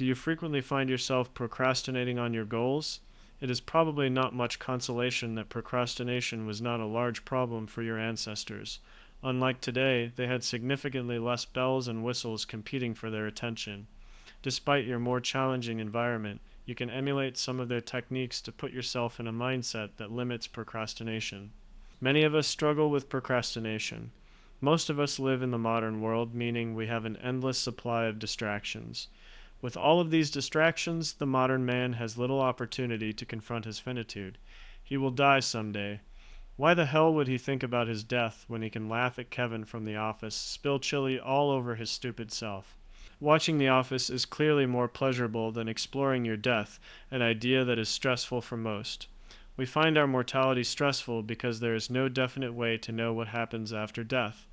Do you frequently find yourself procrastinating on your goals? It is probably not much consolation that procrastination was not a large problem for your ancestors. Unlike today, they had significantly less bells and whistles competing for their attention. Despite your more challenging environment, you can emulate some of their techniques to put yourself in a mindset that limits procrastination. Many of us struggle with procrastination. Most of us live in the modern world, meaning we have an endless supply of distractions. With all of these distractions, the modern man has little opportunity to confront his finitude. He will die someday. Why the hell would he think about his death when he can laugh at Kevin from the office, spill chili all over his stupid self? Watching The Office is clearly more pleasurable than exploring your death, an idea that is stressful for most. We find our mortality stressful because there is no definite way to know what happens after death.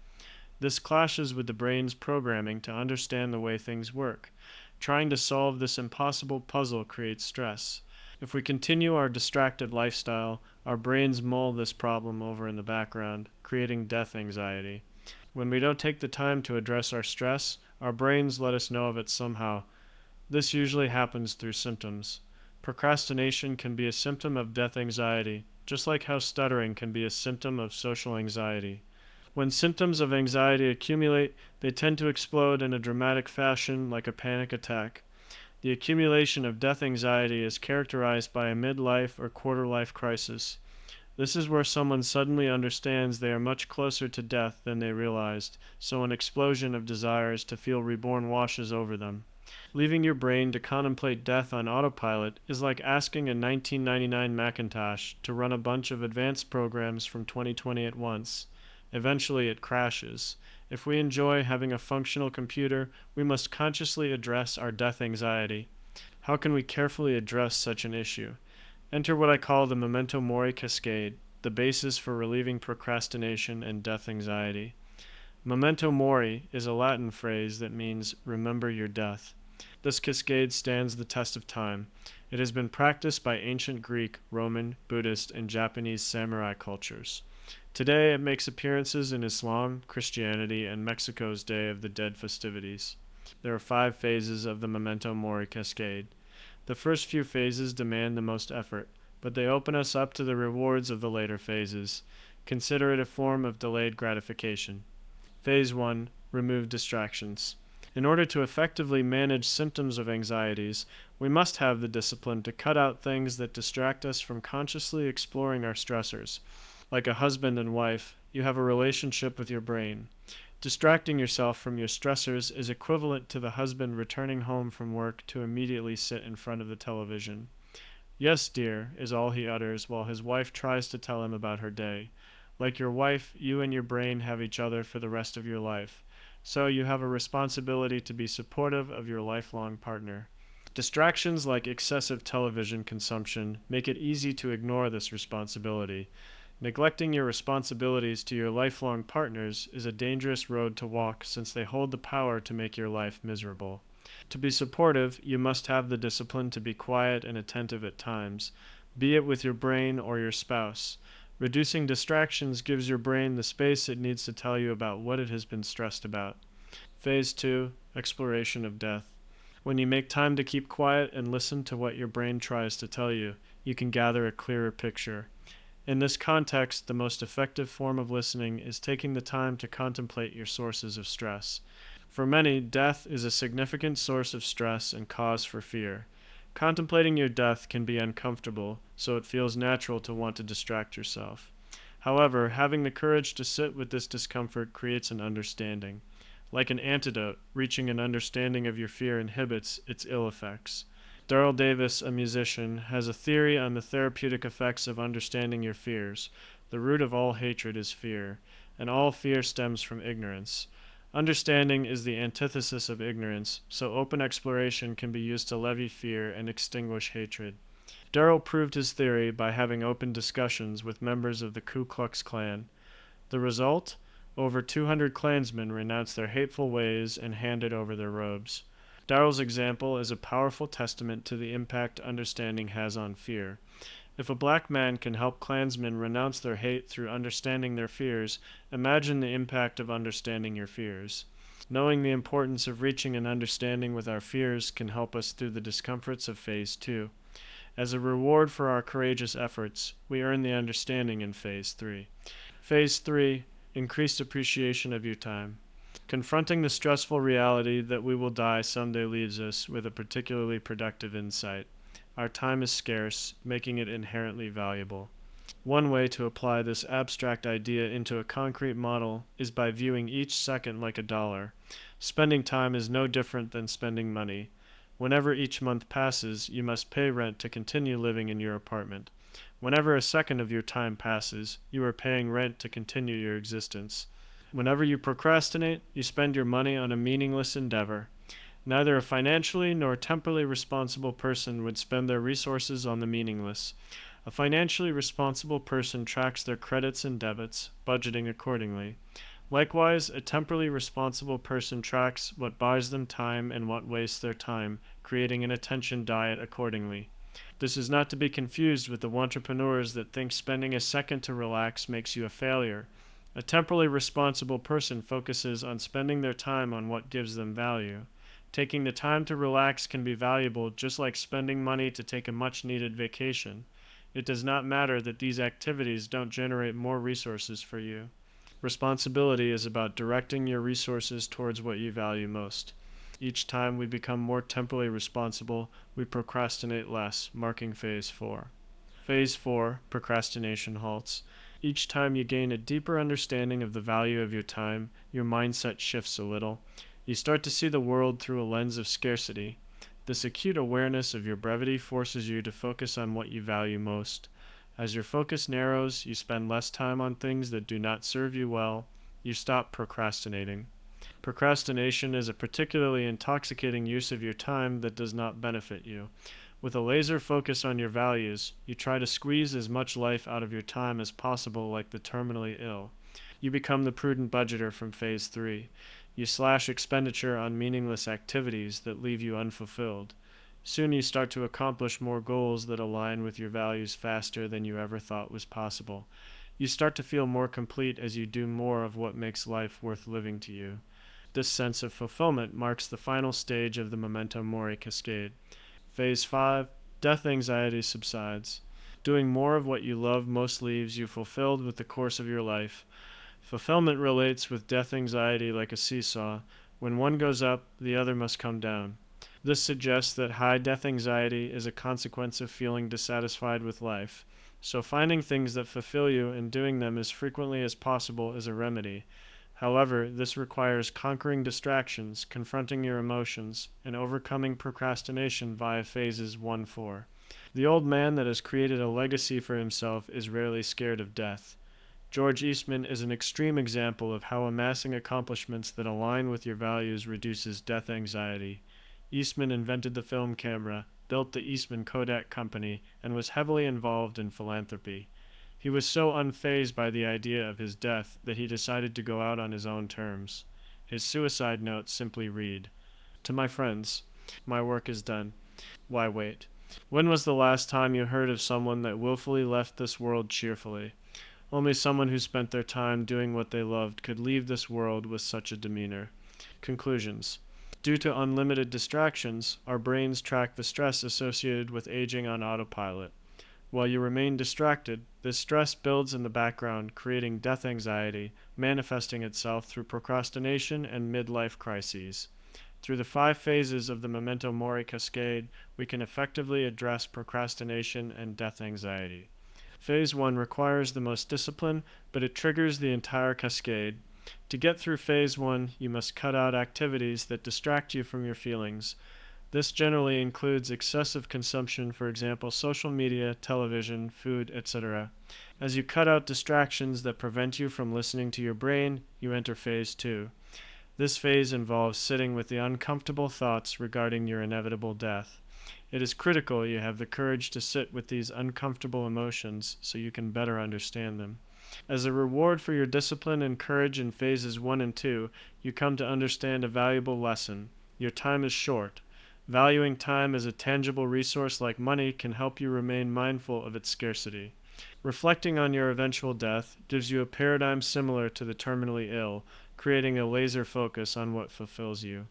This clashes with the brain's programming to understand the way things work. Trying to solve this impossible puzzle creates stress. If we continue our distracted lifestyle, our brains mull this problem over in the background, creating death anxiety. When we don't take the time to address our stress, our brains let us know of it somehow. This usually happens through symptoms. Procrastination can be a symptom of death anxiety, just like how stuttering can be a symptom of social anxiety. When symptoms of anxiety accumulate, they tend to explode in a dramatic fashion like a panic attack. The accumulation of death anxiety is characterized by a midlife or quarter-life crisis. This is where someone suddenly understands they are much closer to death than they realized, so an explosion of desires to feel reborn washes over them. Leaving your brain to contemplate death on autopilot is like asking a 1999 Macintosh to run a bunch of advanced programs from 2020 at once. Eventually it crashes. If we enjoy having a functional computer, we must consciously address our death anxiety. How can we carefully address such an issue? Enter what I call the Memento Mori Cascade, the basis for relieving procrastination and death anxiety. Memento Mori is a Latin phrase that means remember your death. This cascade stands the test of time. It has been practiced by ancient Greek, Roman, Buddhist, and Japanese samurai cultures. Today it makes appearances in Islam, Christianity, and Mexico's Day of the Dead festivities. There are 5 phases of the Memento Mori Cascade. The first few phases demand the most effort, but they open us up to the rewards of the later phases. Consider it a form of delayed gratification. Phase 1. Remove distractions. In order to effectively manage symptoms of anxieties, we must have the discipline to cut out things that distract us from consciously exploring our stressors. Like a husband and wife, you have a relationship with your brain. Distracting yourself from your stressors is equivalent to the husband returning home from work to immediately sit in front of the television. Yes, dear, is all he utters while his wife tries to tell him about her day. Like your wife, you and your brain have each other for the rest of your life. So you have a responsibility to be supportive of your lifelong partner. Distractions like excessive television consumption make it easy to ignore this responsibility. Neglecting your responsibilities to your lifelong partners is a dangerous road to walk since they hold the power to make your life miserable. To be supportive, you must have the discipline to be quiet and attentive at times, be it with your brain or your spouse. Reducing distractions gives your brain the space it needs to tell you about what it has been stressed about. Phase 2. Exploration of death. When you make time to keep quiet and listen to what your brain tries to tell you, you can gather a clearer picture. In this context, the most effective form of listening is taking the time to contemplate your sources of stress. For many, death is a significant source of stress and cause for fear. Contemplating your death can be uncomfortable, so it feels natural to want to distract yourself. However, having the courage to sit with this discomfort creates an understanding. Like an antidote, reaching an understanding of your fear inhibits its ill effects. Darrell Davis, a musician, has a theory on the therapeutic effects of understanding your fears. The root of all hatred is fear, and all fear stems from ignorance. Understanding is the antithesis of ignorance, so open exploration can be used to levy fear and extinguish hatred. Darrell proved his theory by having open discussions with members of the Ku Klux Klan. The result? Over 200 Klansmen renounced their hateful ways and handed over their robes. Darrell's example is a powerful testament to the impact understanding has on fear. If a black man can help Klansmen renounce their hate through understanding their fears, imagine the impact of understanding your fears. Knowing the importance of reaching an understanding with our fears can help us through the discomforts of Phase 2. As a reward for our courageous efforts, we earn the understanding in Phase 3. Phase 3, increased appreciation of your time. Confronting the stressful reality that we will die someday leaves us with a particularly productive insight. Our time is scarce, making it inherently valuable. One way to apply this abstract idea into a concrete model is by viewing each second like a dollar. Spending time is no different than spending money. Whenever each month passes, you must pay rent to continue living in your apartment. Whenever a second of your time passes, you are paying rent to continue your existence. Whenever you procrastinate, you spend your money on a meaningless endeavor. Neither a financially nor temporally responsible person would spend their resources on the meaningless. A financially responsible person tracks their credits and debits, budgeting accordingly. Likewise, a temporally responsible person tracks what buys them time and what wastes their time, creating an attention diet accordingly. This is not to be confused with the entrepreneurs that think spending a second to relax makes you a failure. A temporally responsible person focuses on spending their time on what gives them value. Taking the time to relax can be valuable, just like spending money to take a much-needed vacation. It does not matter that these activities don't generate more resources for you. Responsibility is about directing your resources towards what you value most. Each time we become more temporally responsible, we procrastinate less, marking Phase 4. Phase 4, procrastination halts. Each time you gain a deeper understanding of the value of your time, your mindset shifts a little. You start to see the world through a lens of scarcity. This acute awareness of your brevity forces you to focus on what you value most. As your focus narrows, you spend less time on things that do not serve you well. You stop procrastinating. Procrastination is a particularly intoxicating use of your time that does not benefit you. With a laser focus on your values, you try to squeeze as much life out of your time as possible, like the terminally ill. You become the prudent budgeter from Phase 3. You slash expenditure on meaningless activities that leave you unfulfilled. Soon you start to accomplish more goals that align with your values faster than you ever thought was possible. You start to feel more complete as you do more of what makes life worth living to you. This sense of fulfillment marks the final stage of the Memento Mori Cascade. Phase 5, death anxiety subsides. Doing more of what you love most leaves you fulfilled with the course of your life. Fulfillment relates with death anxiety like a seesaw. When one goes up, the other must come down. This suggests that high death anxiety is a consequence of feeling dissatisfied with life. So finding things that fulfill you and doing them as frequently as possible is a remedy. However, this requires conquering distractions, confronting your emotions, and overcoming procrastination via phases 1-4. The old man that has created a legacy for himself is rarely scared of death. George Eastman is an extreme example of how amassing accomplishments that align with your values reduces death anxiety. Eastman invented the film camera, built the Eastman Kodak Company, and was heavily involved in philanthropy. He was so unfazed by the idea of his death that he decided to go out on his own terms. His suicide note simply read, "To my friends, my work is done. Why wait? When was the last time you heard of someone that willfully left this world cheerfully? Only someone who spent their time doing what they loved could leave this world with such a demeanor." Conclusions. Due to unlimited distractions, our brains track the stress associated with aging on autopilot. While you remain distracted, this stress builds in the background, creating death anxiety, manifesting itself through procrastination and midlife crises. Through the 5 phases of the Memento Mori Cascade, we can effectively address procrastination and death anxiety. Phase 1 requires the most discipline, but it triggers the entire cascade. To get through Phase 1, you must cut out activities that distract you from your feelings. This generally includes excessive consumption, for example, social media, television, food, etc. As you cut out distractions that prevent you from listening to your brain, you enter Phase 2. This phase involves sitting with the uncomfortable thoughts regarding your inevitable death. It is critical you have the courage to sit with these uncomfortable emotions so you can better understand them. As a reward for your discipline and courage in phases 1 and 2, you come to understand a valuable lesson. Your time is short. Valuing time as a tangible resource like money can help you remain mindful of its scarcity. Reflecting on your eventual death gives you a paradigm similar to the terminally ill. creating a laser focus on what fulfills you.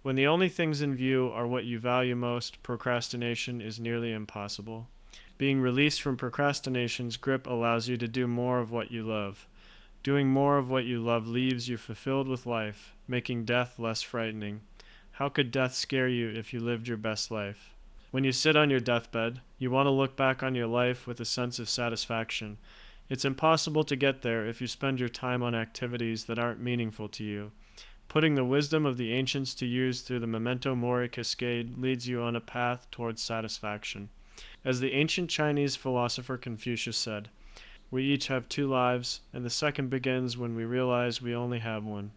When the only things in view are what you value most, procrastination is nearly impossible. Being released from procrastination's grip allows you to do more of what you love. Doing more of what you love leaves you fulfilled with life, making death less frightening. How could death scare you if you lived your best life? When you sit on your deathbed, you want to look back on your life with a sense of satisfaction. It's impossible to get there if you spend your time on activities that aren't meaningful to you. Putting the wisdom of the ancients to use through the Memento Mori Cascade leads you on a path towards satisfaction. As the ancient Chinese philosopher Confucius said, we each have two lives, and the second begins when we realize we only have one.